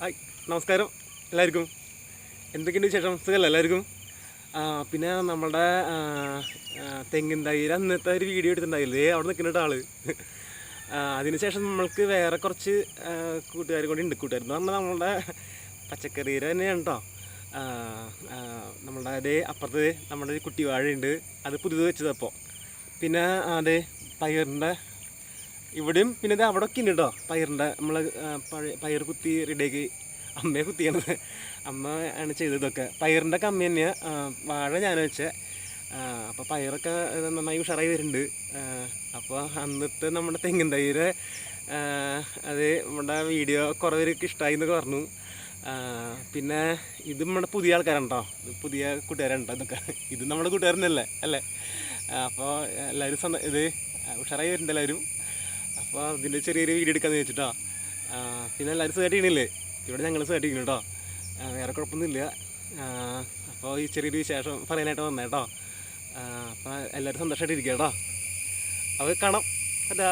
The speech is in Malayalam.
ഹായ് നമസ്കാരം എല്ലാവർക്കും. എന്തൊക്കെയുണ്ട് വിശേഷം? സുഖമല്ല എല്ലാവർക്കും? പിന്നെ നമ്മളുടെ തെങ്ങിൻ തൈര് അന്നത്തെ ഒരു വീഡിയോ എടുത്തിട്ടുണ്ടായില്ലേ, അവിടെ നിൽക്കുന്നുണ്ട് ആള്. അതിനുശേഷം നമ്മൾക്ക് വേറെ കുറച്ച് കൂട്ടുകാർ കൂടി ഉണ്ട്. കൂട്ടുകാരെന്ന് പറഞ്ഞാൽ നമ്മളുടെ പച്ചക്കറിയിൽ തന്നെയാണ് കേട്ടോ. നമ്മളുടെ അതേ അപ്പുറത്ത് നമ്മുടെ കുട്ടി വാഴയുണ്ട്, അത് പുതിയത് വെച്ചതപ്പോൾ. പിന്നെ അതെ പയറിൻ്റെ ഇവിടെയും പിന്നെ ഇത് അവിടെ ഒക്കെ ഉണ്ട് കേട്ടോ. പയറിൻ്റെ നമ്മൾ പയർ കുത്തി റെഡിയാക്കി അമ്മയെ കുത്തിയാണത്. അമ്മ ആണ് ചെയ്തതൊക്കെ. പയറിൻ്റെ കമ്മി തന്നെയാണ്. വാഴ ഞാൻ വെച്ചേ. അപ്പോൾ പയറൊക്കെ നന്നായി ഉഷാറായി വരുന്നുണ്ട്. അപ്പോൾ അന്നത്തെ നമ്മുടെ തെങ്ങിൻ തൈര് അത് നമ്മുടെ വീഡിയോ കുറേ പേർക്ക് ഇഷ്ടമായി എന്നൊക്കെ പറഞ്ഞു. പിന്നെ ഇത് നമ്മുടെ പുതിയ ആൾക്കാരാണ് കേട്ടോ. ഇത് പുതിയ കൂട്ടുകാരാണ് കേട്ടോ. ഇതൊക്കെ ഇത് നമ്മുടെ കൂട്ടുകാരനല്ലേ അല്ലേ? അപ്പോൾ എല്ലാവരും ഇത് ഉഷാറായി വരുന്നുണ്ട് എല്ലാവരും. അപ്പോൾ അതിൻ്റെ ചെറിയൊരു വീഡിയോ എടുക്കാമെന്ന് വെച്ചിട്ടോ. പിന്നെ എല്ലാവരും സുഖമായിട്ട് ചെയ്യണില്ലേ? ഇവിടെ ഞങ്ങൾ സുഖമായിട്ട് ഇരിക്കുന്നു കേട്ടോ. വേറെ കുഴപ്പമൊന്നുമില്ല. അപ്പോൾ ഈ ചെറിയൊരു വിശേഷം പറയാനായിട്ട് വന്നേ കേട്ടോ. അപ്പോൾ എല്ലാവരും സന്തോഷമായിട്ട് ഇരിക്കുക കേട്ടോ. അപ്പോൾ കാണാം. അതാ